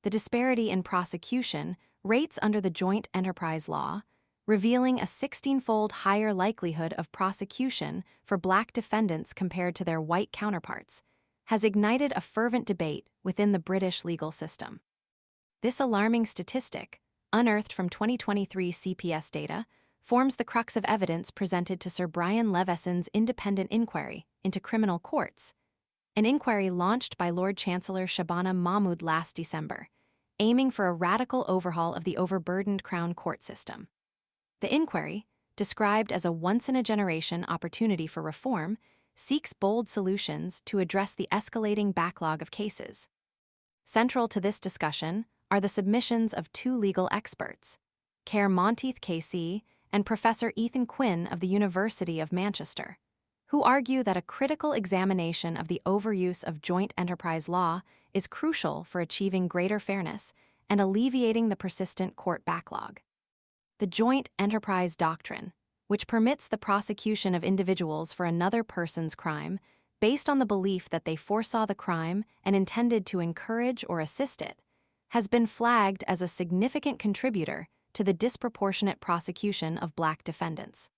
the disparity in prosecution rates under the joint enterprise law, revealing a 16-fold higher likelihood of prosecution for Black defendants compared to their white counterparts, has ignited a fervent debate within the British legal system. This alarming statistic, unearthed from 2023 CPS data, forms the crux of evidence presented to Sir Brian Leveson's independent inquiry into criminal courts, an inquiry launched by Lord Chancellor Shabana Mahmood last December, aiming for a radical overhaul of the overburdened Crown court system. The inquiry, described as a once-in-a-generation opportunity for reform, seeks bold solutions to address the escalating backlog of cases. Central to this discussion are the submissions of two legal experts, Caer Monteith KC and Professor Ethan Quinn of the University of Manchester, who argue that a critical examination of the overuse of joint enterprise law is crucial for achieving greater fairness and alleviating the persistent court backlog. The joint enterprise doctrine, which permits the prosecution of individuals for another person's crime based on the belief that they foresaw the crime and intended to encourage or assist it, has been flagged as a significant contributor to the disproportionate prosecution of Black defendants.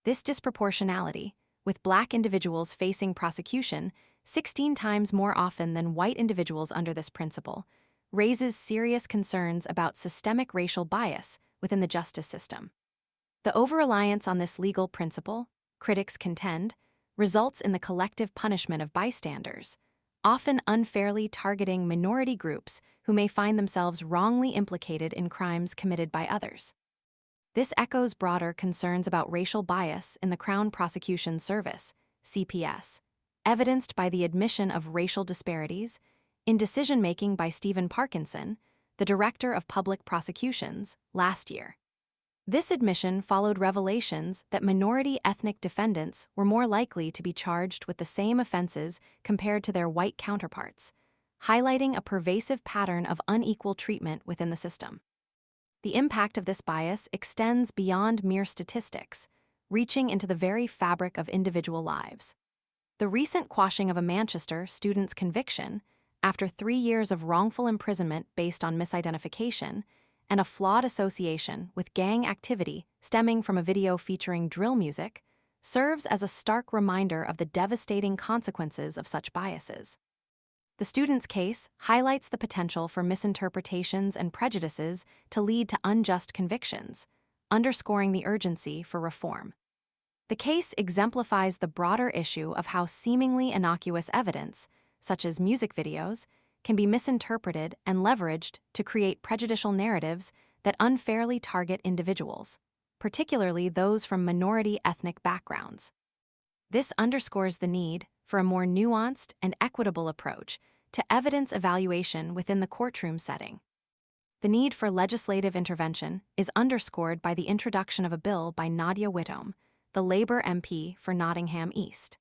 This disproportionality, with Black individuals facing prosecution 16 times more often than white individuals under this principle, raises serious concerns about systemic racial bias within the justice system. The over-reliance on this legal principle, critics contend, results in the collective punishment of bystanders, often unfairly targeting minority groups who may find themselves wrongly implicated in crimes committed by others. This echoes broader concerns about racial bias in the Crown Prosecution Service, CPS, evidenced by the admission of racial disparities in decision-making by Stephen Parkinson, the Director of Public Prosecutions, last year. This admission followed revelations that minority ethnic defendants were more likely to be charged with the same offenses compared to their white counterparts, highlighting a pervasive pattern of unequal treatment within the system. The impact of this bias extends beyond mere statistics, reaching into the very fabric of individual lives. The recent quashing of a Manchester student's conviction, after 3 years of wrongful imprisonment based on misidentification, and a flawed association with gang activity stemming from a video featuring drill music, serves as a stark reminder of the devastating consequences of such biases. The student's case highlights the potential for misinterpretations and prejudices to lead to unjust convictions, underscoring the urgency for reform. The case exemplifies the broader issue of how seemingly innocuous evidence, such as music videos, can be misinterpreted and leveraged to create prejudicial narratives that unfairly target individuals, particularly those from minority ethnic backgrounds. This underscores the need for a more nuanced and equitable approach to evidence evaluation within the courtroom setting. The need for legislative intervention is underscored by the introduction of a bill by Nadia Whittome, the Labour MP for Nottingham East.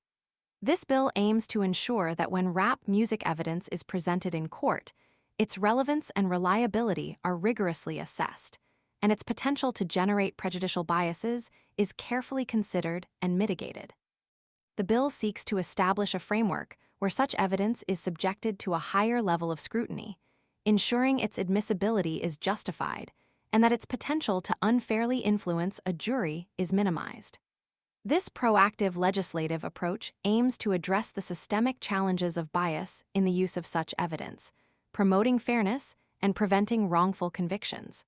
This bill aims to ensure that when rap music evidence is presented in court, its relevance and reliability are rigorously assessed, and its potential to generate prejudicial biases is carefully considered and mitigated. The bill seeks to establish a framework where such evidence is subjected to a higher level of scrutiny, ensuring its admissibility is justified and that its potential to unfairly influence a jury is minimized. This proactive legislative approach aims to address the systemic challenges of bias in the use of such evidence, promoting fairness and preventing wrongful convictions.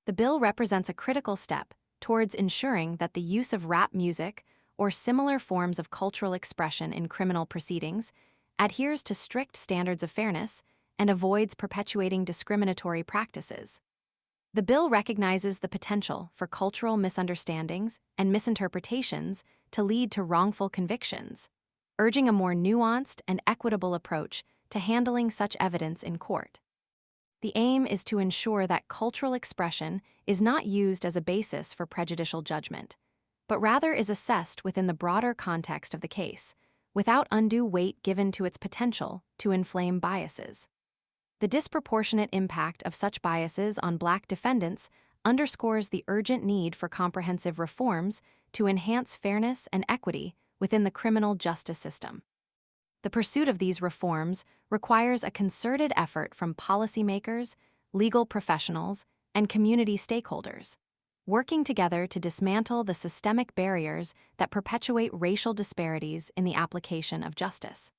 The bill represents a critical step towards ensuring that the use of rap music or similar forms of cultural expression in criminal proceedings adheres to strict standards of fairness and avoids perpetuating discriminatory practices. The bill recognizes the potential for cultural misunderstandings and misinterpretations to lead to wrongful convictions, urging a more nuanced and equitable approach to handling such evidence in court. The aim is to ensure that cultural expression is not used as a basis for prejudicial judgment, but rather is assessed within the broader context of the case, without undue weight given to its potential to inflame biases. The disproportionate impact of such biases on Black defendants underscores the urgent need for comprehensive reforms to enhance fairness and equity within the criminal justice system. The pursuit of these reforms requires a concerted effort from policymakers, legal professionals, and community stakeholders, working together to dismantle the systemic barriers that perpetuate racial disparities in the application of justice.